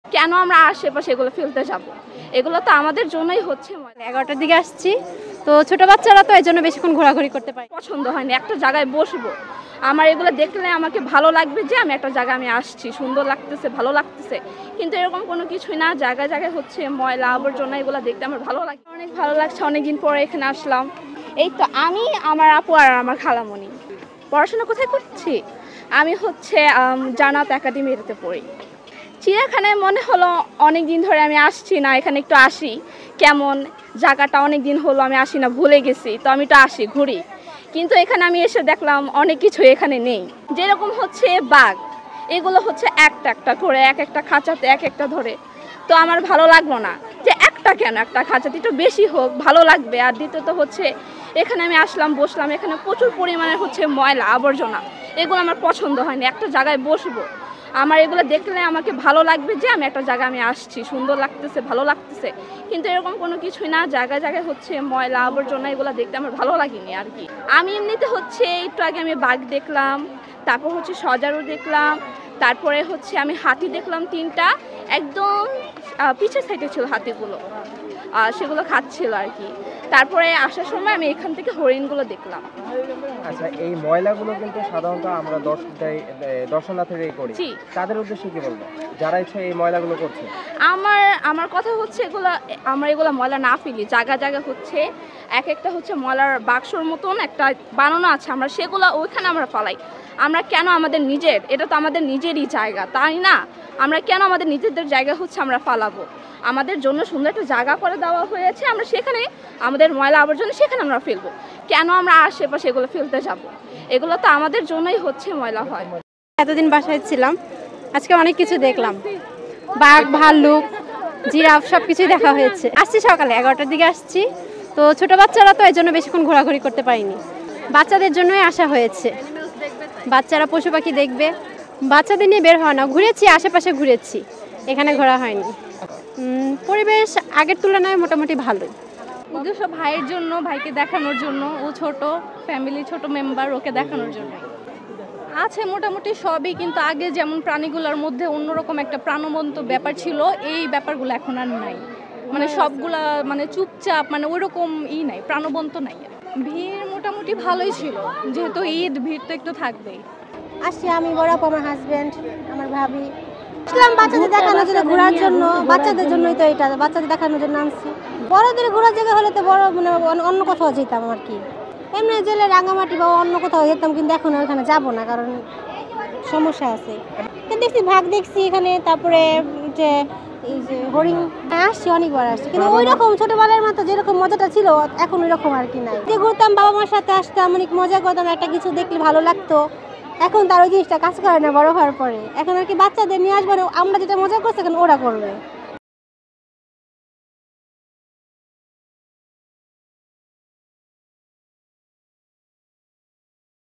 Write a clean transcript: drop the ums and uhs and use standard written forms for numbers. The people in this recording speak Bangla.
কেন আমরা আশেপাশে এগুলো ফেলতে যাব? এগুলো তো আমাদের জন্যই হচ্ছে। 11টার দিকে আসছি, তো ছোট বাচ্চারা তো এই জন্য বেশিক্ষণ ঘোরাঘুরি করতে পারে। পছন্দ হয়নি, একটা জায়গায় বসবো, আমার এগুলো দেখলে আমাকে ভালো লাগবে যে আমি একটা জায়গায় আমি আসছি, সুন্দর লাগতেছে, ভালো লাগতেছে, কিন্তু এরকম কোনো কিছুই না। জায়গায় জায়গায় হচ্ছে ময়লা আবর্জনা, এগুলো দেখতে আমার ভালো লাগে, অনেক ভালো লাগছে। অনেকদিন পরে এখানে আসলাম। এই তো আমি, আমার আপু আর আমার খালামণি। পড়াশোনা কোথায় করছি? আমি হচ্ছে জান্নাত একাডেমিতে পড়ি। চিড়িয়াখানায় মনে হলো অনেক দিন ধরে আমি আসছি না, এখানে একটু আসি, কেমন জায়গাটা অনেক দিন হলো আমি আসি না, ভুলে গেছি, তো আমি তো আসি, ঘুরি। কিন্তু এখানে আমি এসে দেখলাম অনেক কিছু এখানে নেই। যেরকম হচ্ছে বাঘ, এগুলো হচ্ছে একটা একটা করে এক একটা খাঁচাতে এক একটা ধরে, তো আমার ভালো লাগলো না যে একটা কেন, একটা খাঁচাতে একটু বেশি হোক, ভালো লাগবে। আর দ্বিতীয়ত হচ্ছে এখানে আমি আসলাম, বসলাম, এখানে প্রচুর পরিমাণে হচ্ছে ময়লা আবর্জনা, এগুলো আমার পছন্দ হয়নি। একটা জায়গায় বসবো, আমার এগুলো দেখলে আমাকে ভালো লাগবে যে আমি একটা জায়গায় আমি আসছি, সুন্দর লাগতেছে, ভালো লাগতেছে, কিন্তু এরকম কোনো কিছুই না। জায়গায় জায়গায় হচ্ছে ময়লা আবর্জনা, এগুলো দেখতে আমার ভালো লাগেনি আর কি। আমি এমনিতে হচ্ছে একটু আগে আমি বাঘ দেখলাম, তারপর হচ্ছে সজারু দেখলাম, তারপরে হচ্ছে আমি হাতি দেখলাম 3টা, একদম পিছের সাইডে ছিল হাতিগুলো, সেগুলো খাচ্ছিল আর কি। তারপরে আসার সময় আমি এখান থেকে হরিণগুলো দেখলাম। আচ্ছা, এই ময়লাগুলো কিন্তু সাধারণত আমরা দর্শনার্থীরাই করি, তাদের উদ্দেশ্যে কি বলবো যারা ইচ্ছে এই ময়লাগুলো করছে? আমার কথা হচ্ছে আমরা এগুলো ময়লা না ফেলি, জায়গা জায়গা হচ্ছে এক একটা হচ্ছে ময়লার বাক্সর মতন একটা বানানো আছে, আমরা সেগুলো ওইখানে আমরা ফালাই। আমরা কেন আমাদের নিজের, এটা তো আমাদের নিজেরই জায়গা, তাই না? আমরা কেন আমাদের নিজেদের জায়গা হচ্ছে আমরা ফালাবো? আমাদের জন্য সুন্দর একটা জায়গা করে দেওয়া হয়েছে, আমরা সেখানে আমাদের ময়লা আবর্জনা সেখানে আমরা ফেলবো। কেন আমরা আশেপাশে এগুলো ফেলতে যাব? এগুলো তো আমাদের জন্যই হচ্ছে ময়লা হয়। এতদিন বাসায় ছিলাম, আজকে অনেক কিছু দেখলাম, বাঘ, ভাল্লুক, জিরাফ, সব কিছুই দেখা হয়েছে। আসছি সকালে 11টার দিকে আসছি, তো ছোট বাচ্চারা তো এই জন্য বেশিক্ষণ ঘোরাঘুরি করতে পারিনি, বাচ্চাদের জন্যই আসা হয়েছে। বাচ্চারা পশু পাখি দেখবে, বাচ্চাদের নিয়ে বের হয় না, ঘুরেছি, আশেপাশে ঘুরেছি, এখানে ঘোরা হয়নি। পরিবেশ আগের তুলনায় মোটামুটি ভালোই। উদ্দেশ্য ভাইয়ের জন্য, ভাইকে দেখানোর জন্য, ও ছোট ফ্যামিলি, ছোট মেম্বার, ওকে দেখানোর জন্য আছে মোটামুটি সবই। কিন্তু আগে যেমন প্রাণীগুলোর মধ্যে অন্যরকম একটা প্রাণবন্ত ব্যাপার ছিল, এই ব্যাপারগুলো এখন আর নাই। মানে সবগুলা মানে চুপচাপ, মানে ওইরকম নাই, প্রাণবন্ত নাই। ভিড় মোটামুটি ভালোই ছিল, যেহেতু ঈদ, ভিড় তো একটু থাকবেই। আসছি আমি, বড় আপু, আমার হাজবেন্ড, আমার ভাবি। আসলাম বাচ্চাদের দেখানোর জন্য, ঘোরার জন্য, বাচ্চাদের জন্যই তো এটা, বাচ্চাদের দেখানোর জন্য আনছি। বড়দের ঘোরার জায়গা হলে তো বড় মানে অন্য কোথাও যেতাম আর কি, এমনি জেলে রাঙামাটি বা অন্য কোথাও যেতাম, কিন্তু এখন ওইখানে যাবো না, কারণ সমস্যা আছে। দেখছি ভাগ দেখছি এখানে, তারপরে যে এই যে হরিণ, আসছি অনেকবার আসছি, কিন্তু ওই রকম ছোটবেলার মতো যেরকম মজাটা ছিল এখন ওই রকম আর কি নাই। যে ঘুরতাম, বাবা মার সাথে আসতাম, অনেক মজা করতাম, একটা কিছু দেখলে ভালো লাগতো, এখন তার ওই জিনিসটা কাজ করে না বড় হওয়ার পরে। এখন আর কি বাচ্চাদের নিয়ে আসবো, আমরা যেটা মজা করছি এখন ওরা করবে।